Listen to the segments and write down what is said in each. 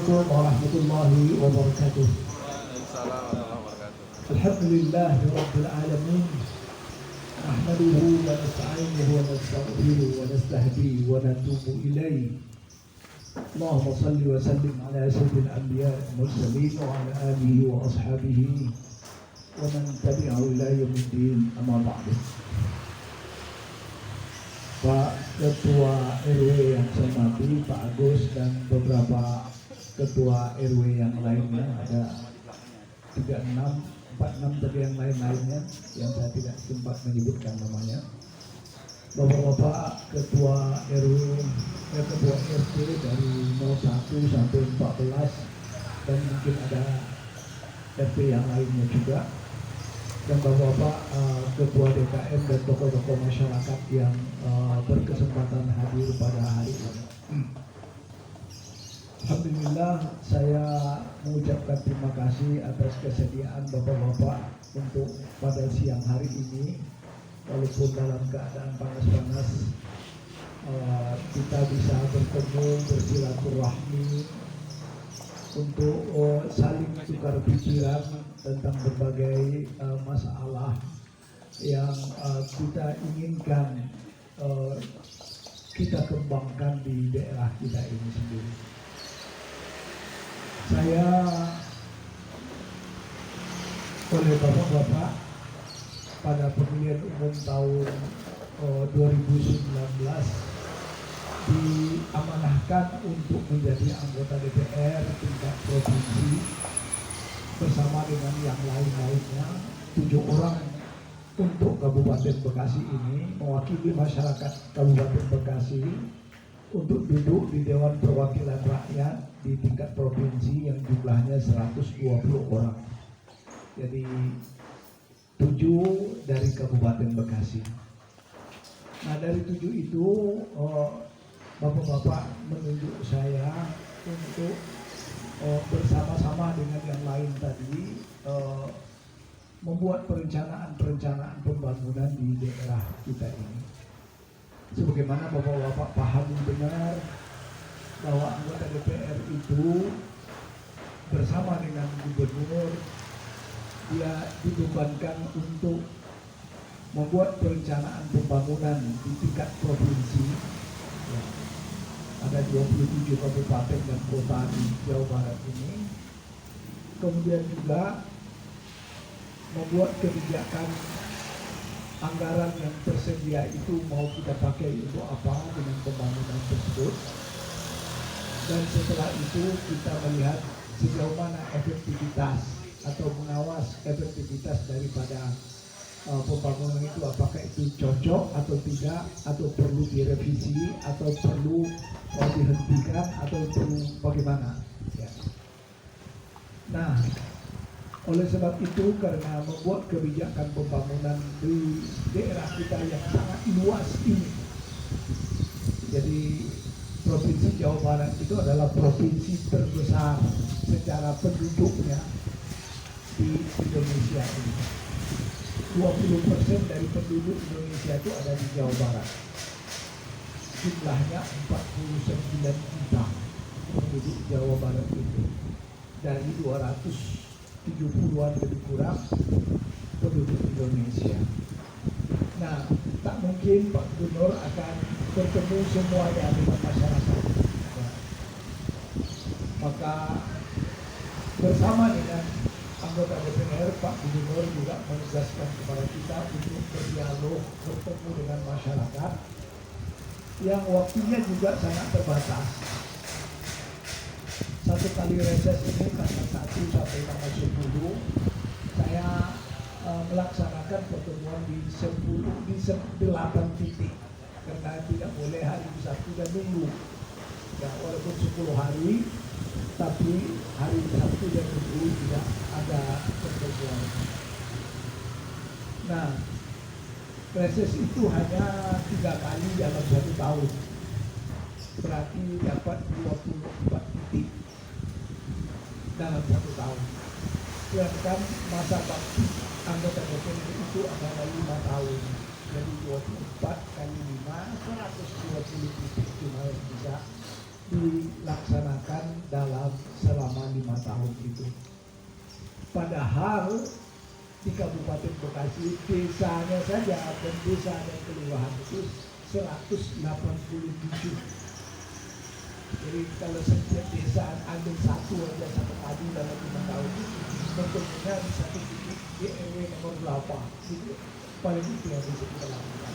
Assalamualaikum warahmatullahi wabarakatuh. Alhamdulillahi rabbil alamin. Nahmaduhu wa nasta'inuhu wa nastaghfiruhu wa nastahdihi wa natubu ilaihi. Allahumma salli wa sallim ala sayyidil anbiya'i wal mursalin wa ala alihi wa ashabihi wa man tabi'ahu ila yaumiddin, amma ba'du. Pak Ketua RW yang saya hormati, Pak Agus, dan beberapa Ketua RW yang lainnya, ada 36, 46 tadi yang lain-lainnya yang saya tidak sempat menyebutkan namanya. Bapak-bapak Ketua RW, Ketua RT dari 01 sampai 14, dan mungkin ada RT yang lainnya juga, dan bapak-bapak Ketua DKM dan tokoh-tokoh masyarakat yang berkesempatan hadir pada hari ini. Alhamdulillah, saya mengucapkan terima kasih atas kesediaan bapak-bapak untuk pada siang hari ini, walaupun dalam keadaan panas-panas, kita bisa bertemu, bersilaturahmi untuk saling tukar pikiran tentang berbagai masalah yang kita inginkan kita kembangkan di daerah kita ini sendiri. Saya oleh bapak-bapak pada pemilihan umum tahun 2019 diamanahkan untuk menjadi anggota DPR tingkat provinsi bersama dengan yang lain-lainnya, 7 orang untuk Kabupaten Bekasi ini, mewakili masyarakat Kabupaten Bekasi untuk duduk di Dewan Perwakilan Rakyat di tingkat provinsi yang jumlahnya 120 orang. Jadi 7 dari Kabupaten Bekasi. Nah, dari 7 itu bapak-bapak menunjuk saya untuk bersama-sama dengan yang lain tadi membuat perencanaan pembangunan di daerah kita ini. Sebagaimana bapak-bapak pahami benar bahwa anggota DPR itu bersama dengan gubernur, dia dibebankan untuk membuat perencanaan pembangunan di tingkat provinsi. Ya, ada 27 kabupaten dan kota di Jawa Barat ini. Kemudian juga membuat kebijakan anggaran yang tersedia itu mau kita pakai untuk apa dengan pembangunan tersebut. Dan setelah itu kita melihat sejauh mana efektivitas atau mengawas efektivitas daripada pembangunan itu, apakah itu cocok atau tidak, atau perlu direvisi, atau perlu dihentikan, atau perlu bagaimana ya. Nah, oleh sebab itu, karena membuat kebijakan pembangunan di daerah kita yang sangat luas ini, jadi Provinsi Jawa Barat itu adalah provinsi terbesar secara penduduknya di Indonesia ini. 20% dari penduduk Indonesia itu ada di Jawa Barat. Jumlahnya 49 juta penduduk Jawa Barat itu. Dari 270-an lebih kurang penduduk Indonesia. Nah, tak mungkin Pak Gubernur akan bertemu semuanya dengan masyarakat. Nah, maka bersama dengan anggota DPR, Pak Gubernur juga menegaskan kepada kita untuk berdialog, bertemu dengan masyarakat yang waktunya juga sangat terbatas. Satu kali reses ini tanggal 1 sampai tanggal 10 saya melaksanakan pertemuan di 8 titik, karena tidak boleh hari Sabtu dan Minggu ya, walaupun 10 hari tapi hari Sabtu dan Minggu tidak ada pertemuan. Nah, reses itu hanya 3 kali dalam 1 tahun, berarti dapat 24 titik dalam 1 tahun. Sedangkan masa bakti anggota DPR itu adalah 5 tahun. Jadi 24 kali 5, 120 titik cuma yang bisa dilaksanakan dalam tahun itu. Padahal di Kabupaten Bekasi desanya saja dan desa dan kelurahan itu 187. Jadi kalau setiap desa ambil satu aja satu padu dalam 5 tahun itu tentunya di satu titik di RW nomor berapa itu paling itu yang bisa kita lakukan.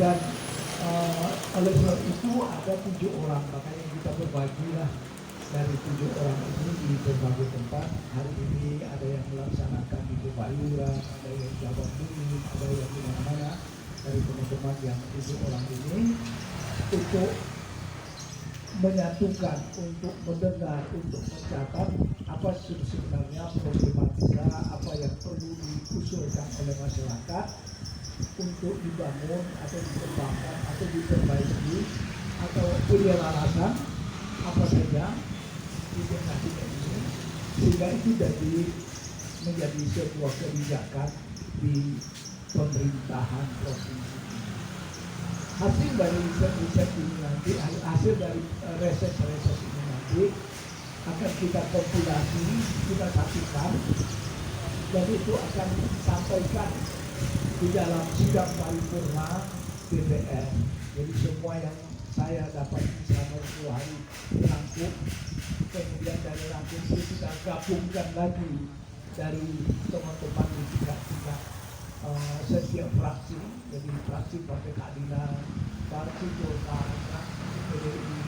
Dan oleh sebab itu ada 7 orang, makanya kita berbagilah dari 7 orang ini di berbagai tempat. Hari ini ada yang melaksanakan di Kebayoran, ada yang di Jabang Bumi, ada yang di mana-mana dari teman-teman yang 7 orang ini untuk menyatukan, untuk mendengar, untuk mencatat apa sebenarnya problematika, apa yang perlu diusulkan oleh masyarakat untuk dibangun atau dikembangkan atau diperbaiki atau punya alasan apa saja identitas ini, sehingga itu jadi menjadi sebuah kebijakan di pemerintahan provinsi. Hasil dari riset ini nanti, hasil dari reses ini nanti akan kita kompilasi, kita satukan, dan itu akan disampaikan di dalam sidang paripurna DPR. Jadi semua yang saya dapat selama 10 hari rangkum, kemudian dari rangkum itu kita gabungkan lagi dari teman-teman di tingkat-tingkat setiap fraksi, jadi fraksi Partai Keadilan, fraksi Golkar, fraksi PDI,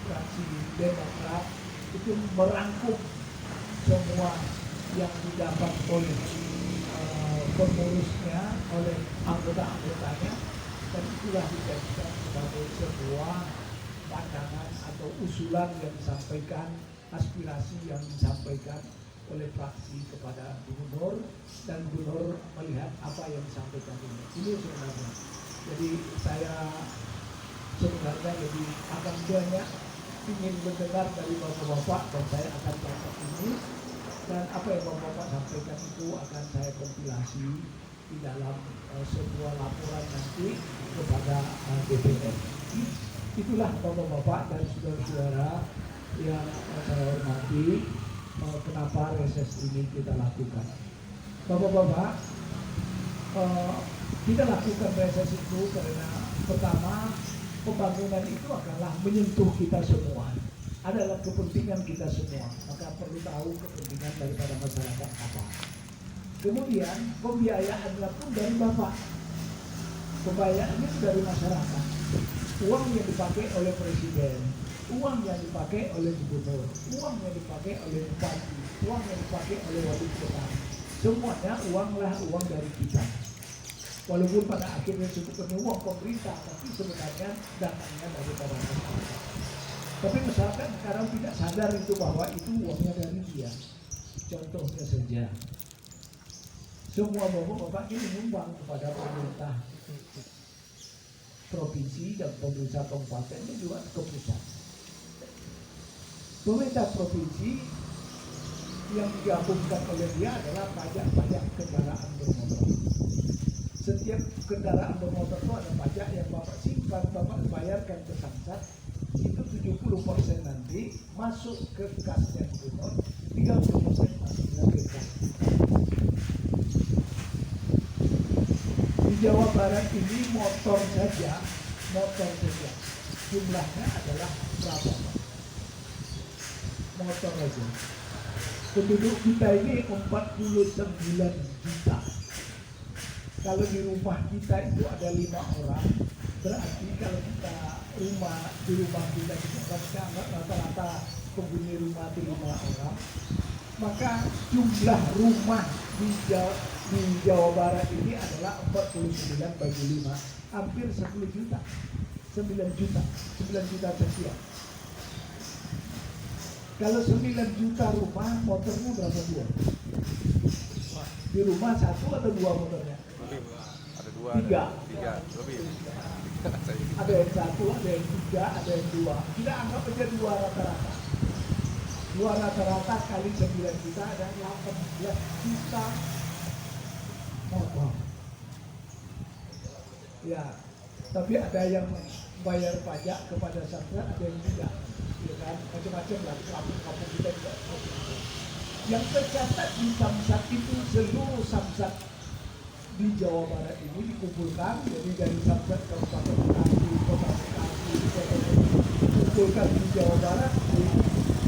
fraksi Demokrat, itu merangkum semua yang didapat oleh pengurusnya, oleh anggota-anggotanya, dan itulah dijadikan sebagai sebuah pandangan atau usulan yang disampaikan, aspirasi yang disampaikan oleh fraksi kepada gubernur, dan gubernur melihat apa yang disampaikan ini. Ini sebenarnya. Jadi saya sebenarnya jadi akan banyak ingin mendengar dari bapak-bapak, dan saya akan catat ini, dan apa yang bapak-bapak sampaikan itu akan saya kompilasi di dalam sebuah laporan nanti kepada DPR. Itulah bapak-bapak dan saudara-saudara yang saya hormati, kenapa reses ini kita lakukan. Bapak-bapak, kita lakukan reses itu karena pertama, pembangunan itu adalah menyentuh kita semua, adalah kepentingan kita semua, maka perlu tahu kepentingan daripada masyarakat apa. Kemudian pembiayaannya pun dari Bapak, pembiayaannya itu dari masyarakat. Uang yang dipakai oleh presiden, uang yang dipakai oleh gubernur, uang yang dipakai oleh bupati, uang yang dipakai oleh wali kota, semuanya uang dari kita. Walaupun pada akhirnya sebetulnya uang pemerintah, tapi sebenarnya datangnya daripada masyarakat. Tapi masyarakat sekarang tidak sadar itu bahwa itu uangnya dari dia. Contohnya saja, semua bapak-bapak ini menyumbang kepada pemerintah provinsi dan pemerintah kabupaten dan juga ke pusat. Pemerintah provinsi yang digabungkan oleh dia adalah pajak-pajak kendaraan bermotor. Setiap kendaraan bermotor itu ada pajak yang bapak simpan, bapak bayarkan ke Samsat, itu 70% nanti masuk ke kasnya gubernur, 30% masuk ke kas. Di Jawa Barat ini motor saja jumlahnya adalah berapa, Pak? Motor saja. Penduduk kita ini 49 juta. Kalau di rumah kita itu ada 5 orang, berarti kalau kita di rumah kita rata-rata penghuni rumah itu 5 orang, maka jumlah rumah di Jawa Barat ini adalah 49 bagi 5, hampir 10 juta, 9 juta sekian. Kalau 9 juta rumah, motornya berapa buah? Di rumah 1 atau 2 motornya? Ada 2, 3 lebih. Ada yang 1, ada yang 3, ada yang 2. Kita anggap aja 2 rata-rata. 2 rata-rata kali 9 juta ada 18 juta motor. Ya, tapi ada yang bayar pajak kepada Samsat, ada yang tidak, ya kan? Macam-macam lah, kampung-kampung kita juga. Yang tercatat di Samsat itu seluruh Samsat di Jawa Barat ini dikumpulkan, jadi dari Samsat Kabupaten Bekasi, Kota Bekasi, dikumpulkan di Jawa Barat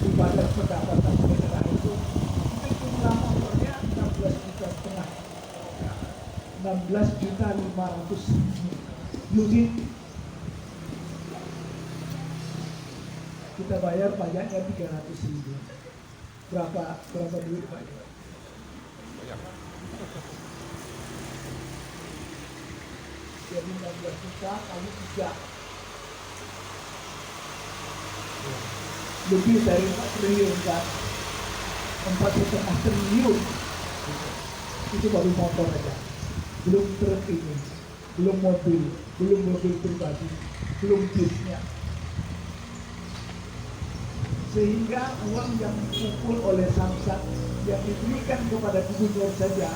di Badan Pendapatan Daerah itu jumlah motornya 16,5 juta, 16.500.000 unit. Kita bayar pajaknya 300.000. Berapa duit Pak? Banyak. Jadi 16 juta kali 3. Lebih dari 4 triliun kan? 4,5 triliun. Itu baru motor aja. Belum truk ini, belum mobil pribadi, belum bisnya. Sehingga uang yang dikumpul oleh Samsat yang diberikan kepada gubernur saja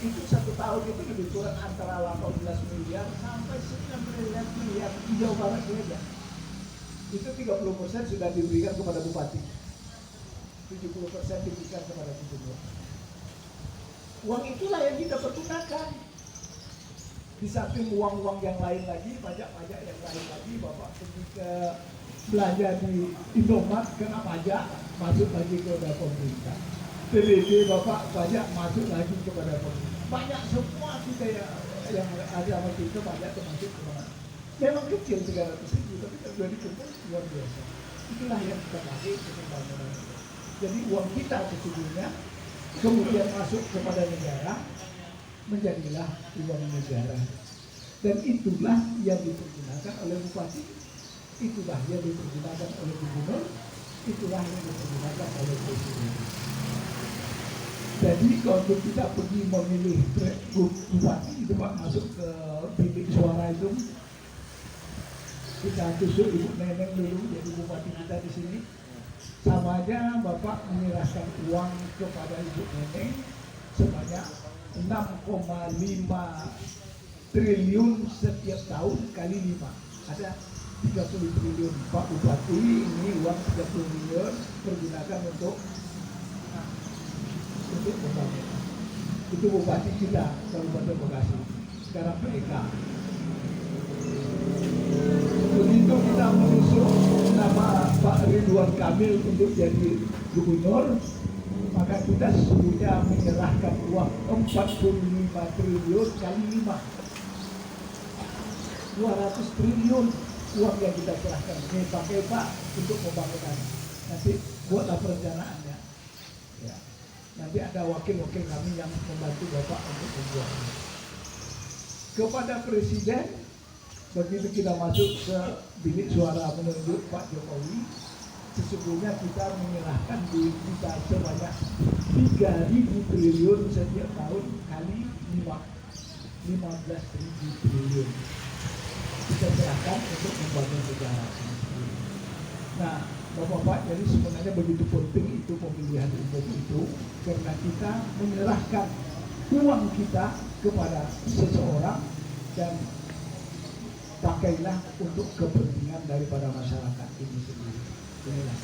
itu 1 tahun itu lebih kurang antara 18 miliar sampai 19 miliar di Jawa Barat saja. Itu 30% sudah diberikan kepada bupati, 70% diberikan kepada gubernur. Uang itulah yang kita pergunakan. Di samping uang-uang yang lain lagi, pajak-pajak yang lain lagi, Bapak ketika belanja di Indomaret kena pajak, masuk lagi kepada pemerintah. PBB Bapak pajak masuk lagi kepada pemerintah. Banyak semua kita yang ada sama kita pajak termasuk kemana. Memang kecil 300.000, tapi kalau dikumpul luar biasa. Itulah yang kita pakai untuk pembangunan. Jadi uang kita sesungguhnya kemudian masuk kepada negara, menjadilah uang negara. Dan itulah yang dipergunakan oleh bupati, itulah yang dipergunakan oleh gubernur, itulah yang dipergunakan oleh presiden. Jadi kalau kita pergi memilih bupati itu Pak, masuk ke bilik suara itu, kita tusuk ibu neneng dulu jadi bupati kita di sini. Sama aja Bapak menyerahkan uang kepada ibu neneng sebanyak 6,5 triliun setiap tahun kali 5. Ada 30 triliun. Pak Bupati ini uang 30 triliun pergunakan untuk pembangunan. Itu Bupati kita Kabupaten Bekasi. Sekarang PK. Begitu kita mengusung nama Pak Ridwan Kamil untuk jadi gubernur, maka kita sesungguhnya menyerahkan uang 45 triliun kali 5. 200 triliun uang yang kita serahkan. Ini pakai Pak untuk pembangunan. Nanti buatlah perencanaannya. Ya. Nanti ada wakil-wakil kami yang membantu Bapak untuk membuatnya. Kepada Presiden, begitu kita masuk ke bilik suara menunjuk Pak Jokowi, sesungguhnya kita menyerahkan duit kita sebanyak 3.000 triliun setiap tahun kali 5, 15.000 triliun kita serahkan untuk membangun negara. Nah, Bapak-bapak, jadi sebenarnya begitu penting itu pemilihan umum itu, karena kita menyerahkan uang kita kepada seseorang dan pakailah untuk kepentingan daripada masyarakat ini sendiri. Inilah.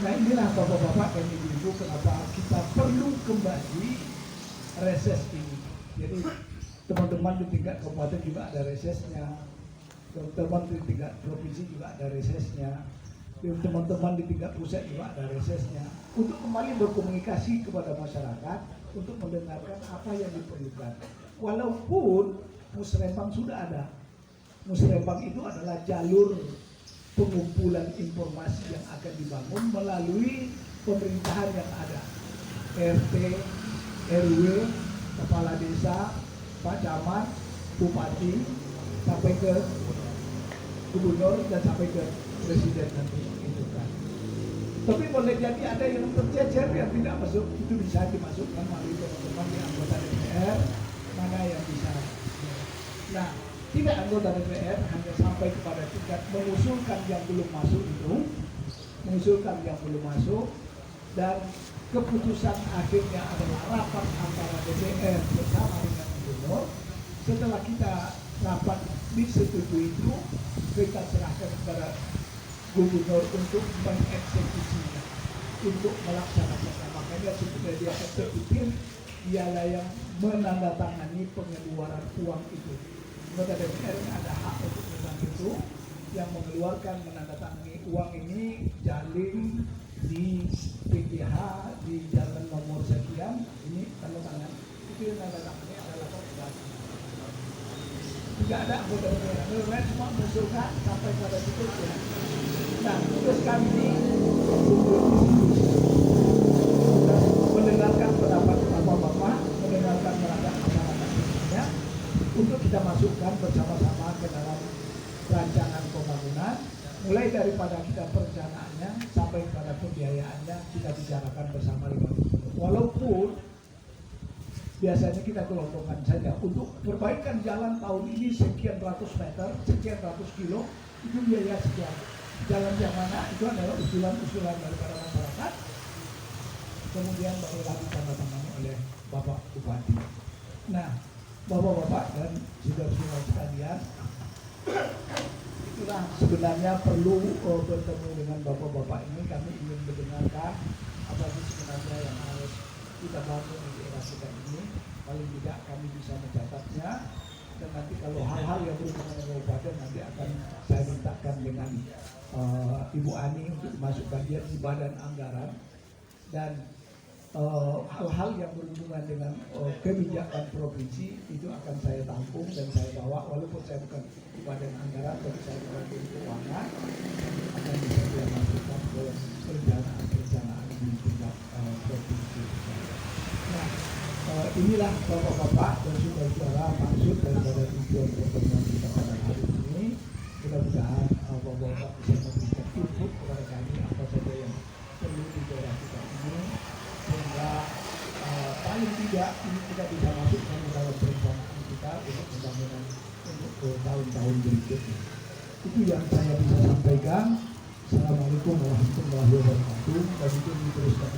Nah, inilah Bapak-bapak dan Ibu-ibu kenapa kita perlu kembali reses ini. Jadi teman-teman di tingkat kabupaten juga ada resesnya, teman-teman di tingkat provinsi juga ada resesnya, teman-teman di tingkat pusat juga ada resesnya, untuk kembali berkomunikasi kepada masyarakat untuk mendengarkan apa yang diperlukan. Walaupun Musrembang sudah ada. Musrembang itu adalah jalur pengumpulan informasi yang akan dibangun melalui pemerintahan yang ada. RT, RW, kepala desa, Pak Camat, Bupati, sampai ke gubernur dan sampai ke presiden nanti itu kan. Tapi boleh jadi ada yang tercecer yang tidak masuk, itu bisa dimasukkan melalui teman-teman yang anggota DPR, mana yang bisa. Nah, tidak anggota DPR hanya sampai kepada tingkat mengusulkan yang belum masuk itu, mengusulkan yang belum masuk, dan keputusan akhirnya adalah rapat antara DPR bersama dengan gubernur. Setelah kita rapat disetujui itu kita serahkan kepada gubernur untuk mengeksekusinya, untuk melaksanakannya. Makanya sebagai dia eksekutif, dialah yang menandatangani pengeluaran uang itu. Anggota DPR ada hak untuk tentang itu, yang mengeluarkan menandatangani uang ini jalin di PGH di jalan nomor sekian, ini tanda tangan, itu yang tanda tangannya adalah koordinasi. Tidak ada anggota DPR, semua mengusulkan sampai pada situ ya. Nah, tugas kami ini mendengarkan pendapat bapak-bapak, mendengarkan pendapat masyarakat semuanya, untuk kita masukkan bersama-sama ke dalam rancangan pembangunan, mulai daripada kita perencanaannya sampai pada pembiayaannya kita bicarakan bersama dengan gubernur. Walaupun biasanya kita kelompokkan saja untuk perbaikan jalan tahun ini sekian ratus meter, sekian ratus kilo, itu biaya sekian. Jalan yang mana itu adalah usulan-usulan daripada masyarakat, kemudian barulah ditandatangani oleh Bapak Bupati. Nah, Bapak-bapak dan saudara-saudara sekalian, itulah sebenarnya perlu bertemu dengan bapak-bapak ini. Kami ingin mendengarkan apa sih sebenarnya yang harus kita bangun di daerah kita ini. Paling tidak kami bisa mencatatnya, dan nanti kalau hal-hal yang berhubungan dengan kabupaten nanti akan saya mintakan dengan Ibu Ani untuk dimasukkan dia di badan anggaran, dan hal-hal yang berhubungan dengan kebijakan provinsi itu akan saya tampung dan saya bawa, walaupun saya bukan di badan anggaran tapi saya bukan di keuangan, akan bisa saya masukkan ke perencanaan di tingkat provinsi. Nah, inilah bapak-bapak dan saudara-saudara maksud daripada tujuan pertemuan kita pada hari ini. Mudah-mudahan bapak-bapak bisa memberikan input kepada kami apa saja yang perlu di daerah kita ini, sehingga paling tidak ini kita bisa masukkan ke dalam perencanaan kita untuk pembangunan untuk tahun-tahun berikutnya. Itu yang saya bisa sampaikan. Assalamualaikum warahmatullahi wabarakatuh. Dan itu diteruskan